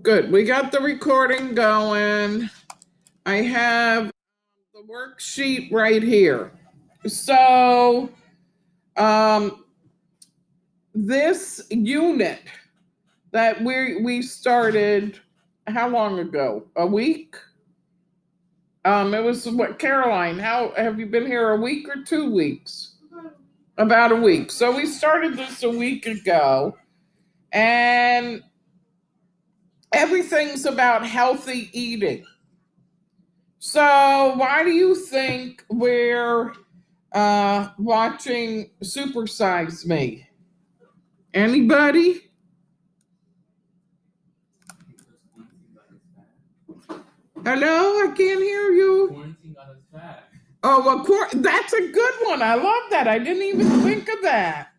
Good. We got the recording going. I have the worksheet right here. So, this unit that we started how long ago? A week? It was what, Caroline? How have you been here? A week or 2 weeks? About a week. So we started this a week ago, and everything's about healthy eating. So why do you think we're watching Super-Size-Me? Anybody? Hello, I can't hear you. Quarantine got us fat. Oh, well, that's a good one. I love that. I didn't even think of that.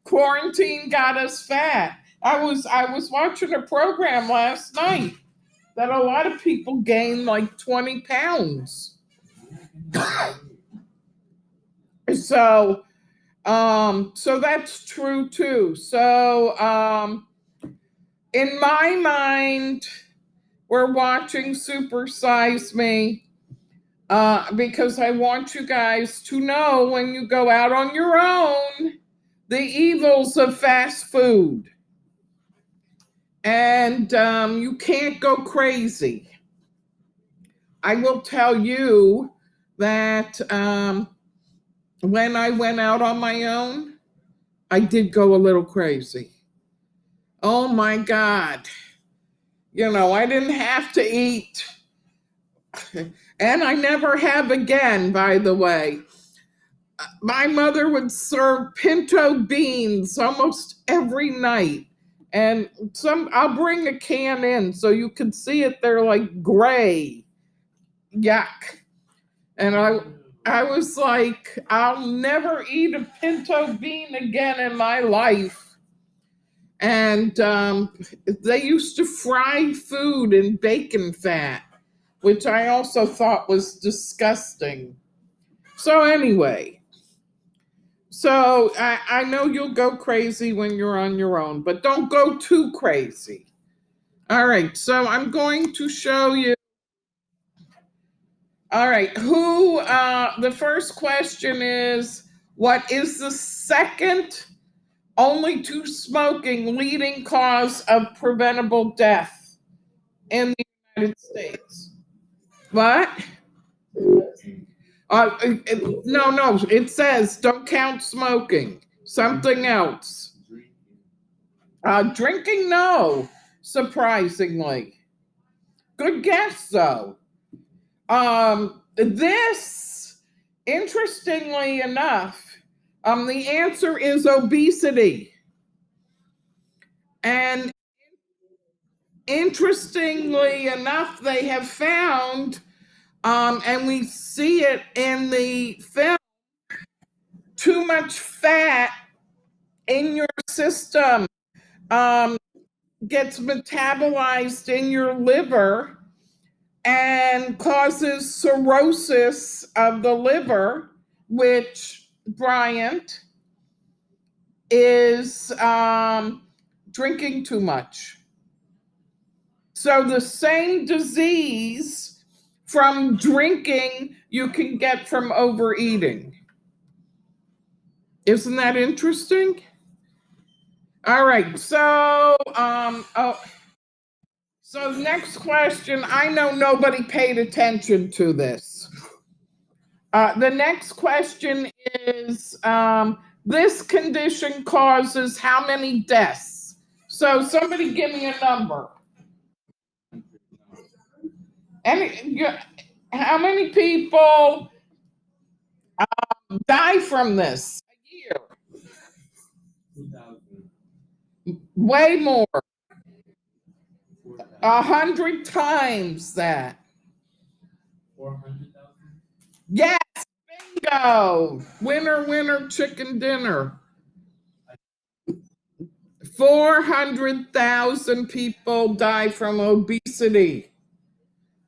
Quarantine got us fat. I was watching a program last night that a lot of people gained like 20 pounds. So so that's true too. So in my mind, we're watching Super-Size-Me because I want you guys to know when you go out on your own the evils of fast food. And you can't go crazy. I will tell you that when I went out on my own, I did go a little crazy. Oh my God. I didn't have to eat. And I never have again, by the way. My mother would serve pinto beans almost every night. And I'll bring a can in so you can see it. They're like gray. Yuck. And I was like, I'll never eat a pinto bean again in my life. And they used to fry food in bacon fat, which I also thought was disgusting. So anyway, so I know you'll go crazy when you're on your own, but don't go too crazy. All right, so I'm going to show you. All right, the first question is, what is the second only to smoking leading cause of preventable death in the United States? What? No, it says don't count smoking. Something else. Drinking, no, surprisingly. Good guess, though. This, interestingly enough, the answer is obesity. And interestingly enough, they have found, and we see it in the film, too much fat in your system gets metabolized in your liver and causes cirrhosis of the liver, which, Bryant, is drinking too much. So the same disease from drinking you can get from overeating. Isn't that interesting? All right, so so next question. I know nobody paid attention to this. The next question is, this condition causes how many deaths? So somebody give me a number. How many people die from this a year? 2,000. Way more. 4,000. 100 times that. 400,000. Yes, bingo. Winner, winner, chicken dinner. 400,000 people die from obesity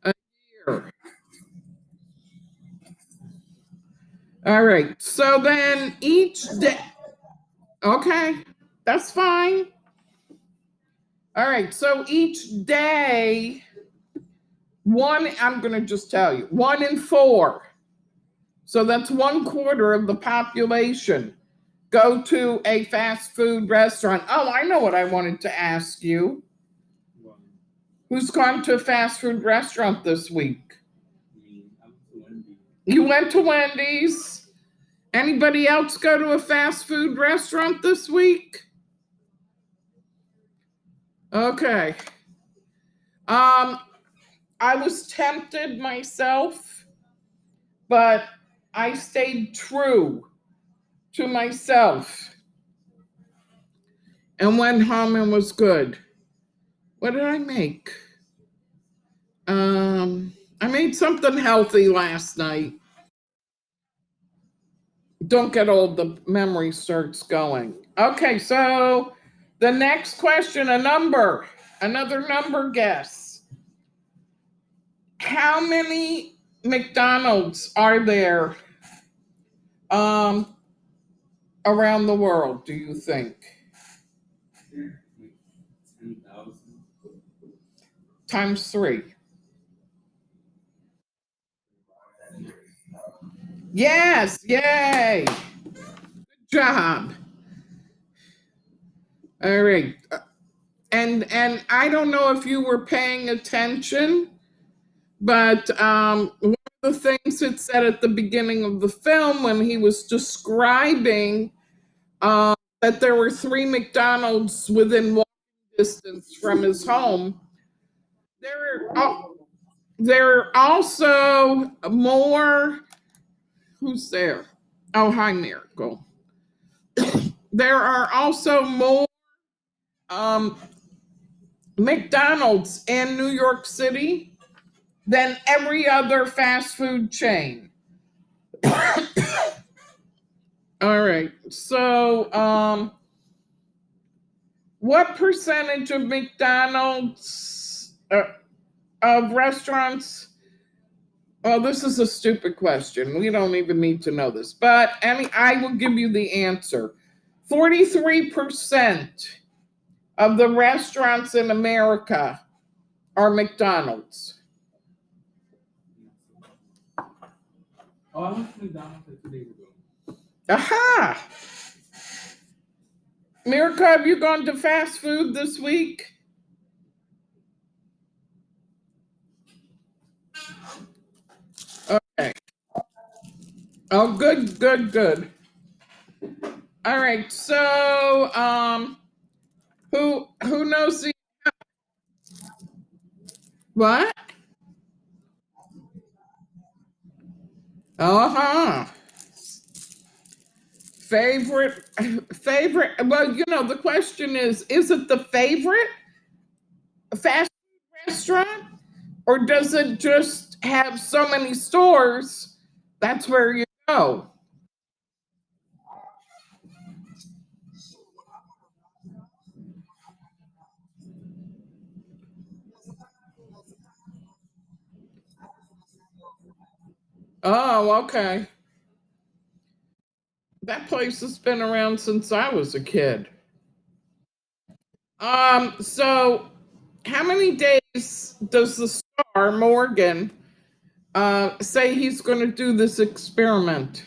a year. All right. So then each day, okay, that's fine. All right, so each day, I'm going to just tell you, 1 in 4. So that's 1/4 of the population go to a fast food restaurant. Oh, I know what I wanted to ask you. Wow. Who's gone to a fast food restaurant this week? Me, I'm to Wendy. You went to Wendy's? Anybody else go to a fast food restaurant this week? Okay. I was tempted myself, but I stayed true to myself and went home and was good. What did I make? I made something healthy last night. Don't get old, the memory starts going. Okay, so the next question, another number guess. How many McDonald's are there around the world, do you think? 10,000. Times 3. Yes, yay. Good job. All right. And I don't know if you were paying attention, but one of the things it said at the beginning of the film when he was describing that there were 3 McDonald's within walking distance from his home, there are also more. Who's there? Oh, hi, Miracle. There are also more um, McDonald's in New York City than every other fast food chain. All right. So, what percentage of McDonald's of restaurants? Oh, this is a stupid question. We don't even need to know this, but I will give you the answer. 43% of the restaurants in America are McDonald's. Oh, I went to McDonald's like 2 days ago. Aha! Miracle, have you gone to fast food this week? Okay. Oh, good, good, good. All right. So, who knows the what? Uh-huh. Favorite, favorite. Well, the question is it the favorite fast food restaurant, or does it just have so many stores? That's where you go. Oh, okay. That place has been around since I was a kid. So how many days does the star Morgan say he's going to do this experiment?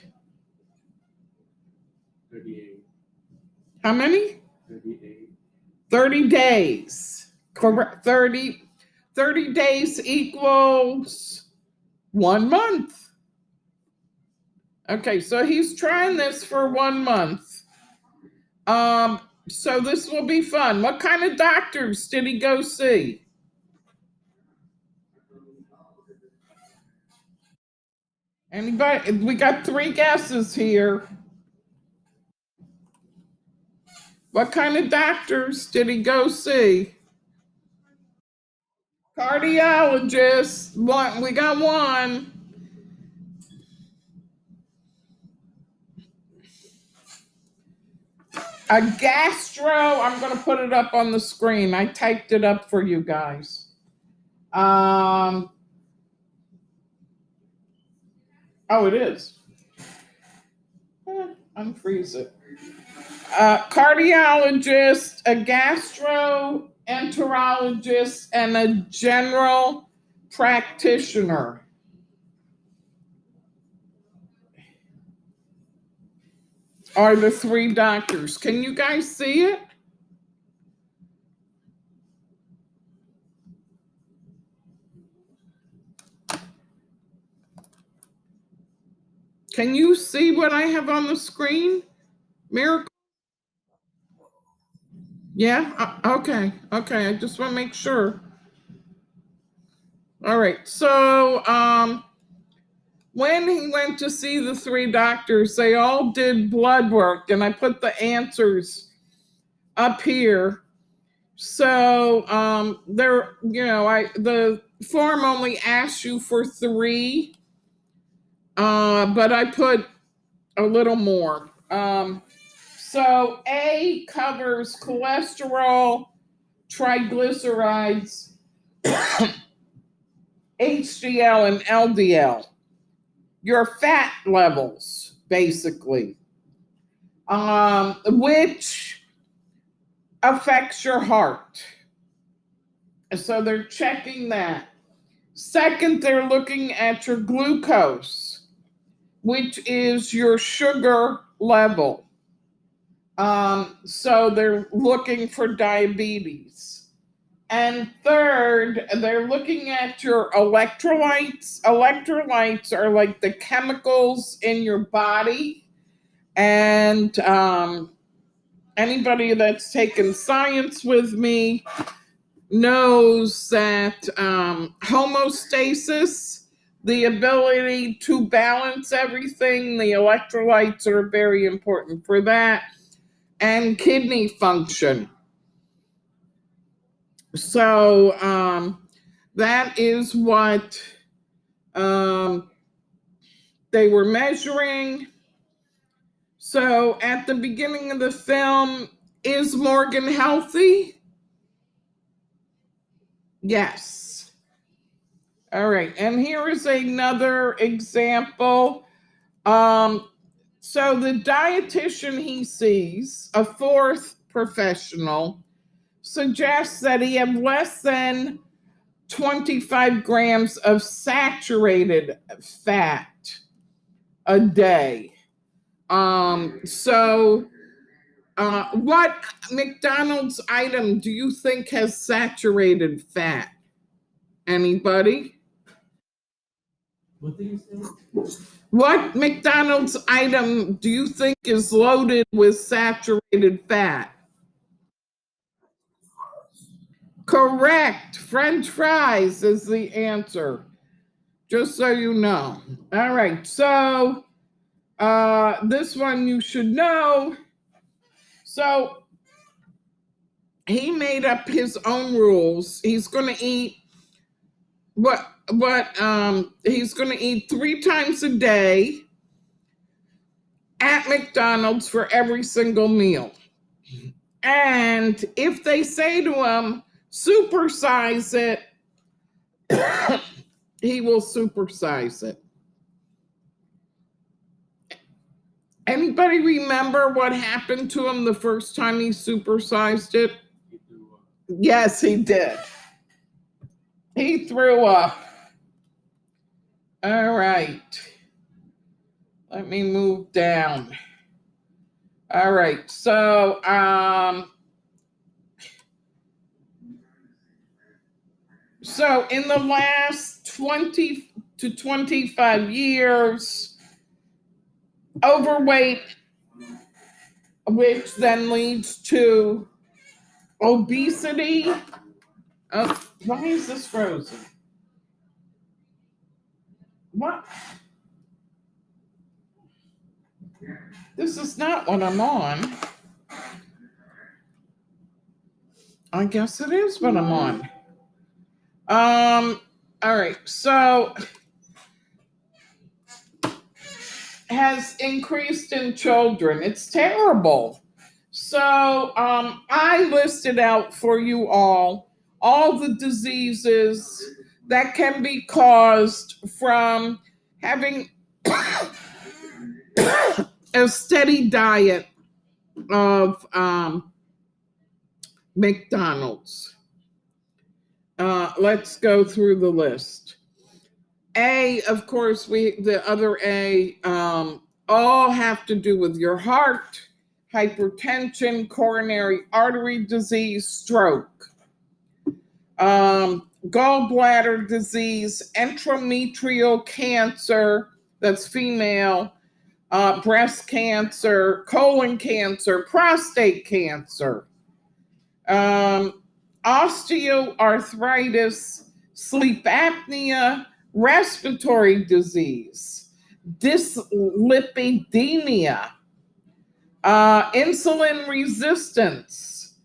38. How many? 38. 30 days. Correct. 30 days equals 1 month. Okay, so he's trying this for 1 month. So this will be fun. What kind of doctors did he go see? Anybody? We got 3 guesses here. What kind of doctors did he go see? Cardiologist. One. We got one. A gastro. I'm going to put it up on the screen. I typed it up for you guys. Oh, it is. Unfreeze it. Cardiologist, a gastroenterologist, enterologist, and a general practitioner. Are the three doctors. Can you guys see it? Can you see what I have on the screen? Miracle? Yeah? Okay. Okay. I just want to make sure. All right. So, when he went to see the three doctors, they all did blood work, and I put the answers up here. So, the form only asks you for three, but I put a little more. So A covers cholesterol, triglycerides, HDL, and LDL. Your fat levels, basically, which affects your heart. So they're checking that. Second, they're looking at your glucose, which is your sugar level. So they're looking for diabetes. And third, they're looking at your electrolytes. Electrolytes are like the chemicals in your body. And anybody that's taken science with me knows that homeostasis, the ability to balance everything, the electrolytes are very important for that, and kidney function. So that is what they were measuring. So at the beginning of the film, is Morgan healthy? Yes. All right. And here is another example. So the dietitian he sees, a fourth professional, suggests that he have less than 25 grams of saturated fat a day. What McDonald's item do you think has saturated fat? Anybody? What did you say? What McDonald's item do you think is loaded with saturated fat? Correct. French fries is the answer. Just so you know. All right. So this one you should know. So he made up his own rules. He's going to eat he's going to eat 3 times a day at McDonald's for every single meal. And if they say to him, supersize it, he will supersize it. Anybody remember what happened to him the first time he supersized it? Yes, he did. He threw up. All right. Let me move down. All right. So, in the last 20 to 25 years, overweight, which then leads to obesity. Oh, why is this frozen? What? This is not what I'm on. I guess it is what I'm on. All right. So has increased in children. It's terrible. So I listed out for you all the diseases that can be caused from having a steady diet of McDonald's. Let's go through the list. A, of course, the other A, all have to do with your heart, hypertension, coronary artery disease, stroke, gallbladder disease, endometrial cancer, that's female, breast cancer, colon cancer, prostate cancer, osteoarthritis, sleep apnea, respiratory disease, dyslipidemia, insulin resistance,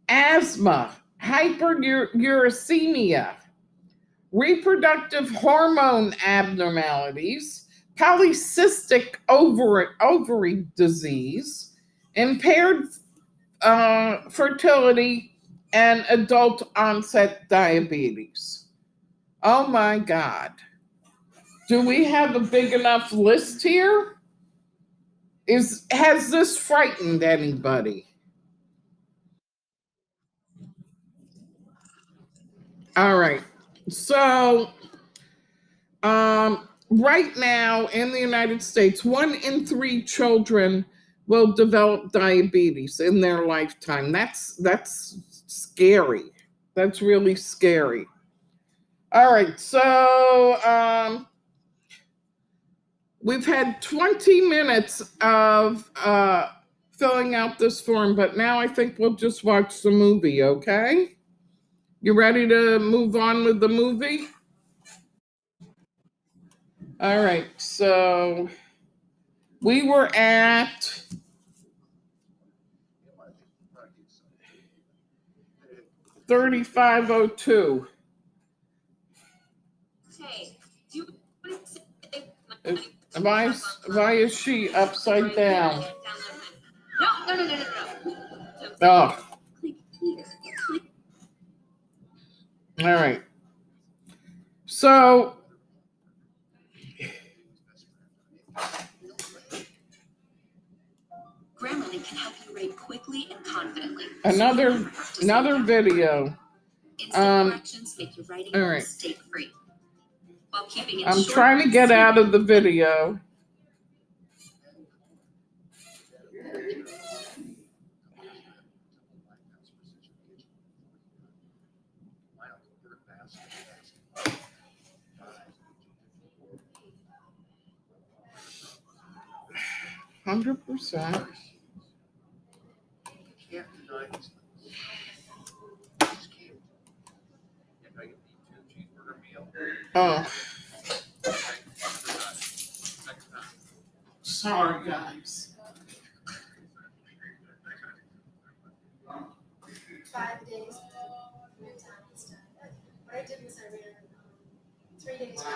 asthma, hyperuricemia, reproductive hormone abnormalities, polycystic ovary disease, impaired fertility, and adult onset diabetes. Oh my God. Do we have a big enough list here? Has this frightened anybody? All right. So, right now in the United States, 1 in 3 children will develop diabetes in their lifetime. That's scary. That's really scary. All right. So, we've had 20 minutes of filling out this form, but now I think we'll just watch the movie, okay? You ready to move on with the movie? All right, so we were at 3502. Why is she upside down? Oh, all right. So Grammarly can help you write quickly and confidently. Another video. Instant corrections make your writing All right. mistake-free. While keeping it I'm short trying to and get sweet. out of the video. %. Oh, sorry, guys. 5 days from your time is done. What I did was I ran 3 days worth of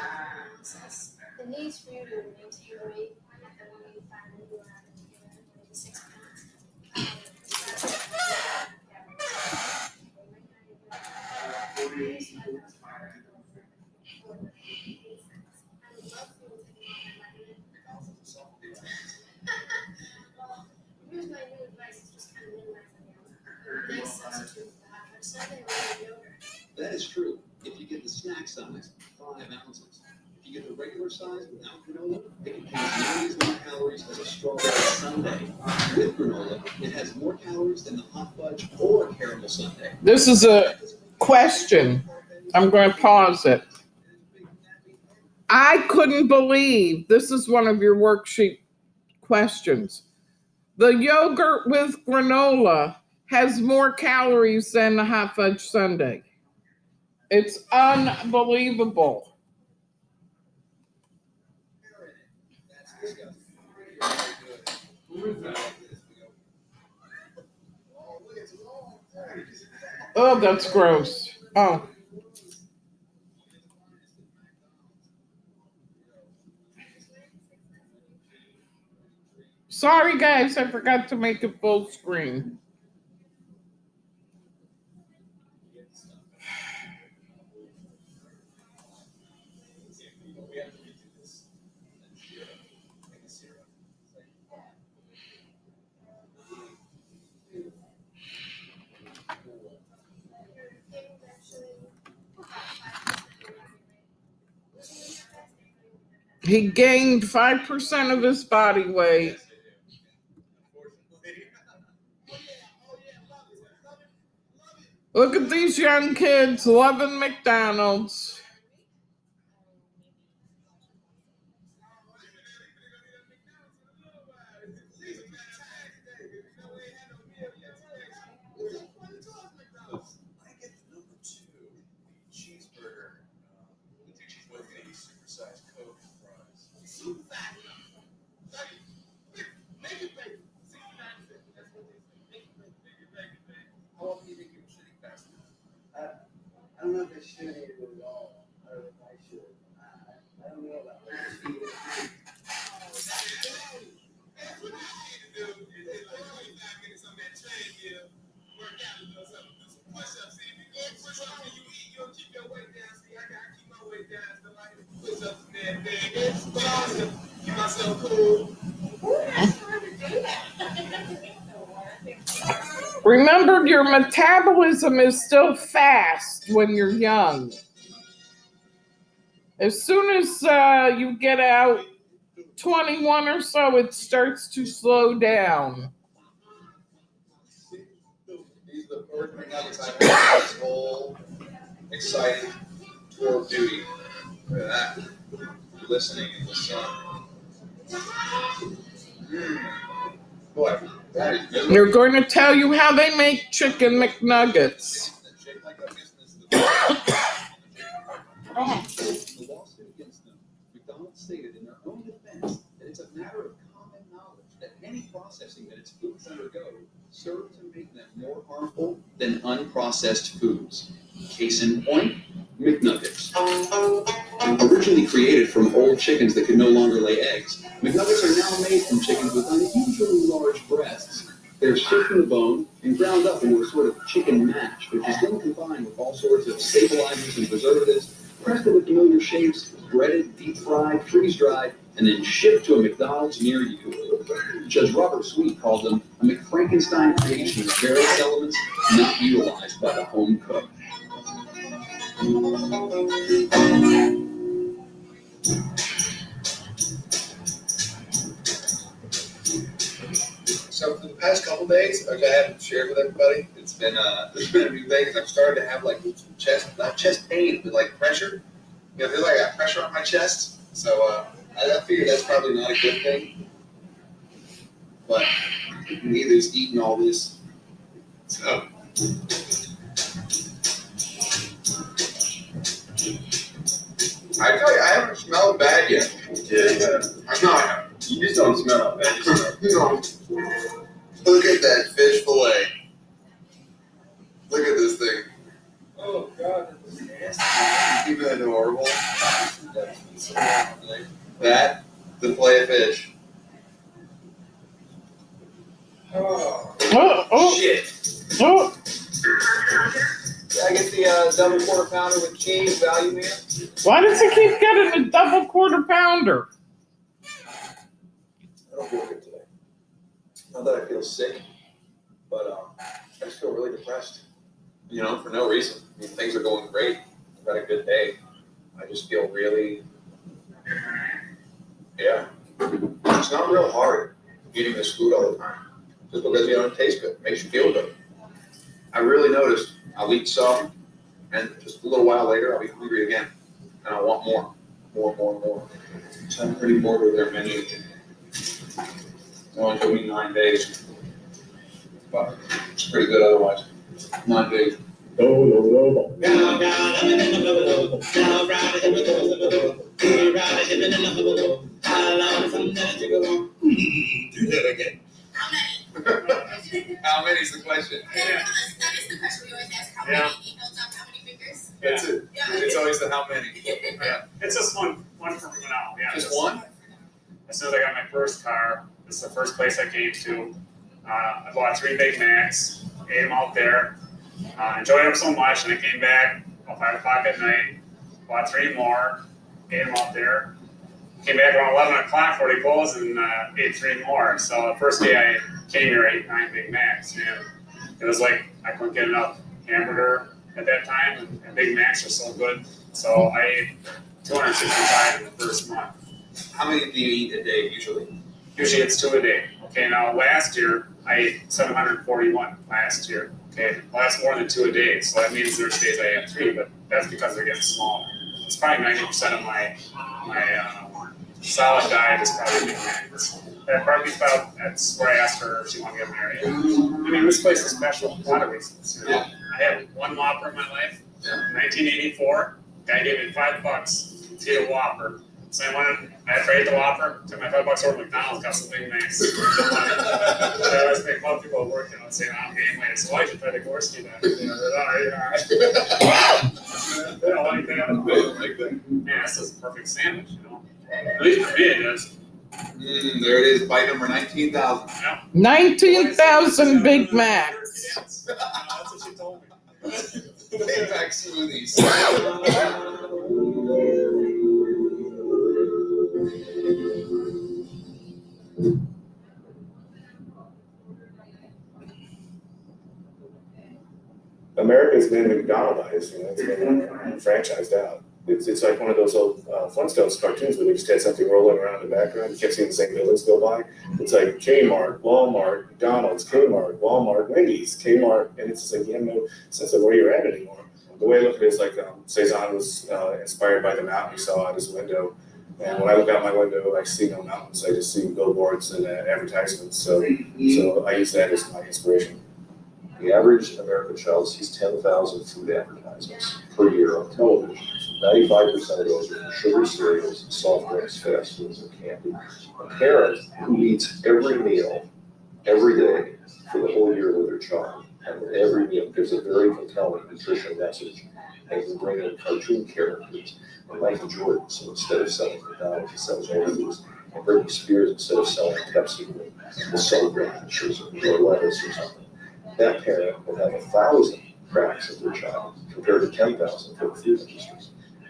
analysis. The needs for you to maintain the weight at 185 and you are at 86 pounds. Well, here's my new advice, it's just kind of minimizing the nice substitute for that, but something like yogurt. That is true. If you get the snack size, 5 ounces. If you get the regular size without granola, it contains 90 more calories as a strawberry sundae. With granola, it has more calories than the hot fudge or caramel sundae. This is a question. I'm going to pause it. I couldn't believe this is one of your worksheet questions. The yogurt with granola has more calories than the hot fudge sundae. It's unbelievable. Oh, that's gross. Oh. Sorry, guys, I forgot to make it full screen. He gained 5% of his body weight. Look at these young kids loving McDonald's. I get the number 2 cheeseburger with a super-sized Coke and fries. How often do you think you're shitting fast? I don't know if I should eat it at all. I don't know if I should. I don't know about that. Remember, your metabolism is still fast when you're young. As soon as you get out 21 or so, it starts to slow down. These are the first McNuggets I've had this whole exciting tour of duty. Look at that. Listening in the sun. Boy, that is good. They're going to tell you how they make chicken McNuggets. The lawsuit against them, McDonald's stated in their own defense that it's a matter of common knowledge that any processing that its foods undergo serve to make them more harmful than unprocessed foods. Case in point, McNuggets. Originally created from old chickens that could no longer lay eggs, McNuggets are now made from chickens with unusually large breasts. They're stripped from the bone and ground up into a sort of chicken mash, which is then combined with all sorts of stabilizers and preservatives, pressed into familiar shapes, breaded, deep-fried, freeze-dried, and then shipped to a McDonald's near you. Judge Robert Sweet called them a McFrankenstein creation of various elements not utilized by the home cook. So for the past couple days, like I haven't shared with everybody, it's been a new thing because I've started to have like not chest pain, but like pressure. You know, I feel like I got pressure on my chest. So I figure that's probably not a good thing. But neither's eating all this. So I tell you, I haven't smelled bad yet. Yeah. I'm not. You just don't smell bad. No. Look at that fish fillet. Look at this thing. Oh God, that's nasty. Even adorable. That, the fillet of fish. Oh, shit. Oh. I get the double quarter pounder with cheese, value meal. Why does he keep getting a double quarter pounder? I don't feel good today. Not that I feel sick, but I just feel really depressed. You know, for no reason. I mean, things are going great. I've had a good day. I just feel really, yeah. It's not real hard eating this food all the time. Just because you don't taste good, it makes you feel good. I really noticed I'll eat some, and just a little while later, I'll be hungry again. And I want more. So I'm pretty bored with their menu. It only took me 9 days. But it's pretty good otherwise. 9 days. Do that again. How many is the question? Yeah. That is the question we always ask. How many? He builds up how many fingers? That's it. Yeah. It's always the how many. Yeah. It's just one for now. Yeah. Just one? As soon as I got my first car, this is the first place I came to. I bought 3 Big Macs, ate them out there, enjoyed them so much, and I came back about 5 o'clock at night, bought 3 more, ate them out there. Came back around 11 o'clock before they closed and ate 3 more. So the first day I came here, I ate 9 Big Macs. And it was like I couldn't get enough hamburger at that time, and Big Macs are so good. So I ate 265 in the first month. How many do you eat a day usually? Usually it's 2 a day. Okay, now last year I ate 741 last year. Okay, well that's more than 2 a day, so that means there's days I have 3, but that's because they're getting smaller. It's probably 90% of my solid diet is probably Big Macs. That barbecue spot, that's where I asked her if she wanted to get married. I mean, this place is special for a lot of reasons. You know, I had one Whopper in my life. In 1984, guy gave me $5 to eat a Whopper. So I went, after I ate the Whopper, took my $5 over to McDonald's, got some Big Macs. So I always make fun of people at work, you know, saying, I'm gaining weight. So why did you try to Gorski then? You know, they don't like that. Man, this is a perfect sandwich, you know. At least for me it is. There it is, bite number 19,000. Yeah. 19,000 Big Macs. That's what she told me. Big Mac smoothies. America's been McDonaldized, you know, it's been franchised out. It's like one of those old Flintstones cartoons where they just had something rolling around in the background. You kept seeing the same buildings go by. It's like Kmart, Walmart, McDonald's, Kmart, Walmart, Wendy's, Kmart, and it's just like you have no sense of where you're at anymore. The way I look at it is like Cezanne was inspired by the mountain he saw out his window. And when I look out my window, I see no mountains. I just see billboards and advertisements. So I use that as my inspiration. The average American child sees 10,000 food advertisements per year on television. 95% of those are sugar cereals, soft drinks, fast foods, and candy. A parent who eats every meal, every day, for the whole year with their child, and every meal gives a very compelling nutrition message, and can bring in cartoon characters and Michael Jordan. So instead of selling McDonald's, he sells Oreos, and Britney Spears, instead of selling Pepsi, will celebrate pictures or lettuce or something. That parent will have 1,000 cracks of their child compared to 10,000 for the food industry.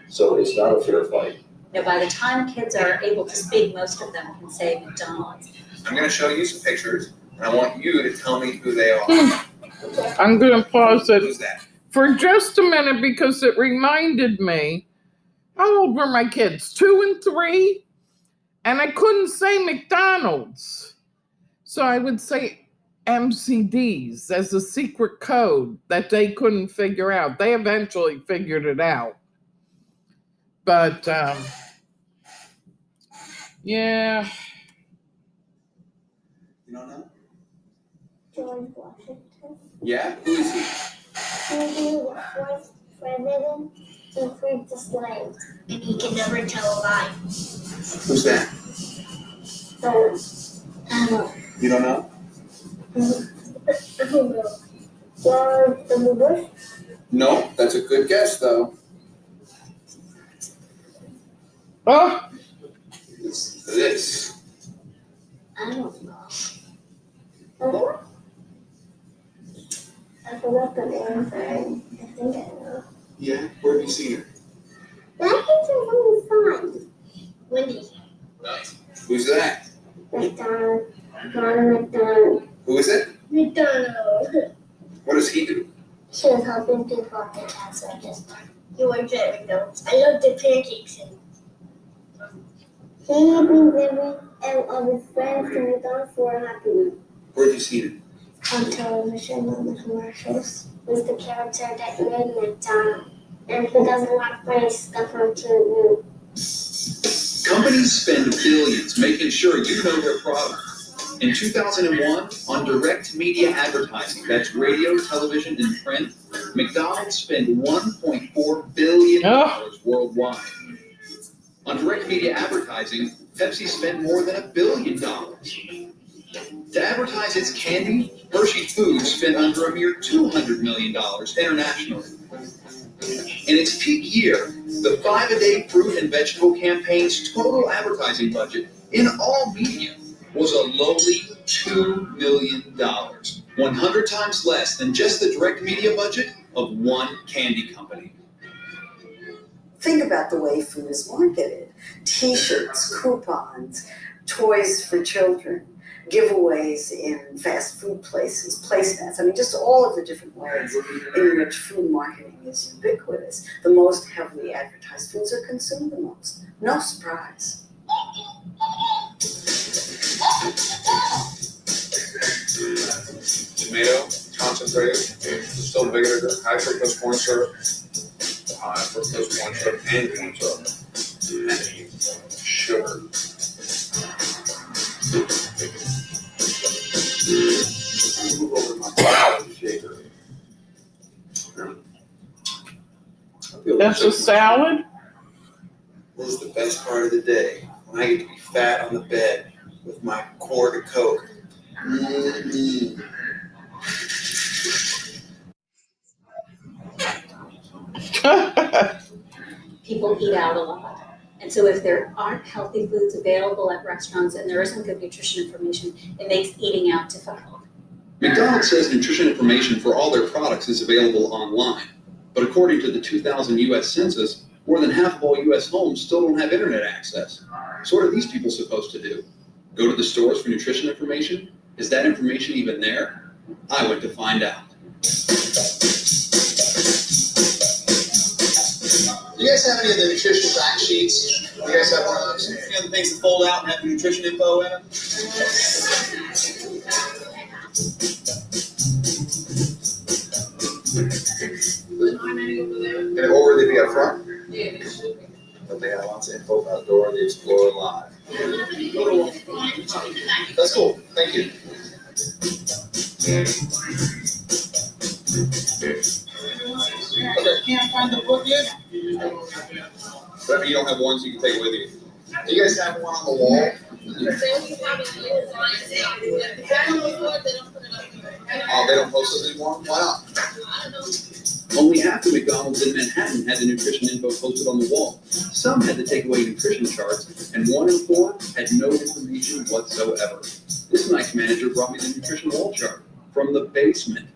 So it's not a fair fight. You know, by the time kids are able to speak, most of them can say McDonald's. I'm going to show you some pictures, and I want you to tell me who they are. I'm going to pause it Who's that? for just a minute because it reminded me, how old were my kids? 2 and 3? And I couldn't say McDonald's. So I would say MCDs as a secret code that they couldn't figure out. They eventually figured it out. But, yeah. You don't know? George Washington. Yeah? Who is he? He was the first president to free the slaves. And he can never tell a lie. Who's that? So, I don't know. You don't know? I don't know. George W. Bush? No, that's a good guess, though. Oh, It's this. I don't know. I forgot the name, but I think I know. Yeah? Where have you seen her? That picture's really fun. Wendy. Nice. Who's that? McDonald. Ronald McDonald. Who is it? McDonald. What does he do? She was helping people at the cash register. He worked at McDonald's. I love the pancakes. He brings every of his friends to McDonald's for a happy meal. Where have you seen it? On television, on the commercials, with the character that made McDonald. And he doesn't like funny stuff on TV. Companies spend billions making sure you know their product. In 2001, on direct media advertising, that's radio, television, and print, McDonald's spent $1.4 billion worldwide. On direct media advertising, Pepsi spent more than $1 billion. To advertise its candy, Hershey Foods spent under a mere $200 million internationally. In its peak year, the 5-a-day fruit and vegetable campaign's total advertising budget in all media was a lowly $2 million, 100 times less than just the direct media budget of one candy company. Think about the way food is marketed. T-shirts, coupons, toys for children, giveaways in fast food places, placemats. I mean, just all of the different ways in which food marketing is ubiquitous. The most heavily advertised foods are consumed the most. No surprise. tomato, concentrate, distilled vinegar, high fructose corn syrup, high fructose corn syrup, and corn syrup, and sugar. Move over my shaker. That's a salad? This is the best part of the day, when I get to be fat on the bed with my quart of Coke. Mm-hmm. People eat out a lot. And so if there aren't healthy foods available at restaurants and there isn't good nutrition information, it makes eating out difficult. McDonald's says nutrition information for all their products is available online. But according to the 2000 US Census, more than half of all US homes still don't have internet access. So what are these people supposed to do? Go to the stores for nutrition information? Is that information even there? I went to find out. Do you guys have any of the nutrition fact sheets? Do you guys have one of those? You know, the things that fold out and have the nutrition info in them? And or would they be up front? Yeah, they should be. But they have lots of info about Dora the Explorer Live. That's cool. Thank you. Okay. Can't find the book yet? But you don't have ones you can take with you. Do you guys have one on the wall? Oh, they don't post it anymore? Why not? Only half the McDonald's in Manhattan had the nutrition info posted on the wall. Some had to take away nutrition charts, and 1 in 4 had no information whatsoever. This night's manager brought me the nutrition wall chart from the basement.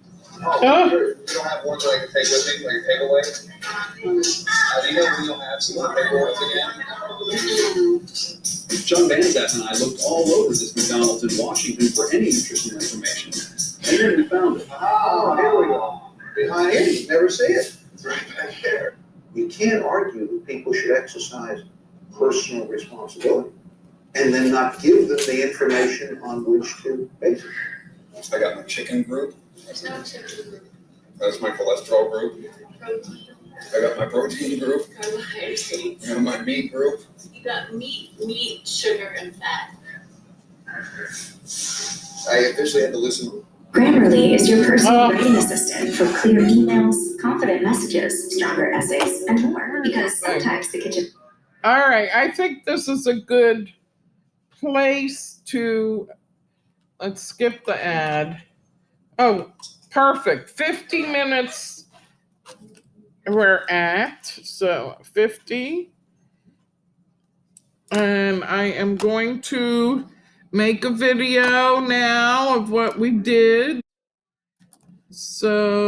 Oh, you don't have ones that I can take with me, like a takeaway? Do you know when you'll have some of the paperwork again? John Van Zant and I looked all over this McDonald's in Washington for any nutritional information. And then we found it. Oh, here we go. Behind here, you never see it. It's right back there. You can't argue that people should exercise personal responsibility and then not give them the information on which to base it. I got my chicken group. That's my cholesterol group. I got my protein group. Carbohydrates. I got my meat group. You got meat, sugar, and fat. I officially had to listen. Grammarly is your personal writing assistant for clear emails, confident messages, stronger essays, and more. Because sometimes the kitchen. All right, I think this is a good place to, let's skip the ad. Oh, perfect. 50 minutes we're at, so 50. And I am going to make a video now of what we did. So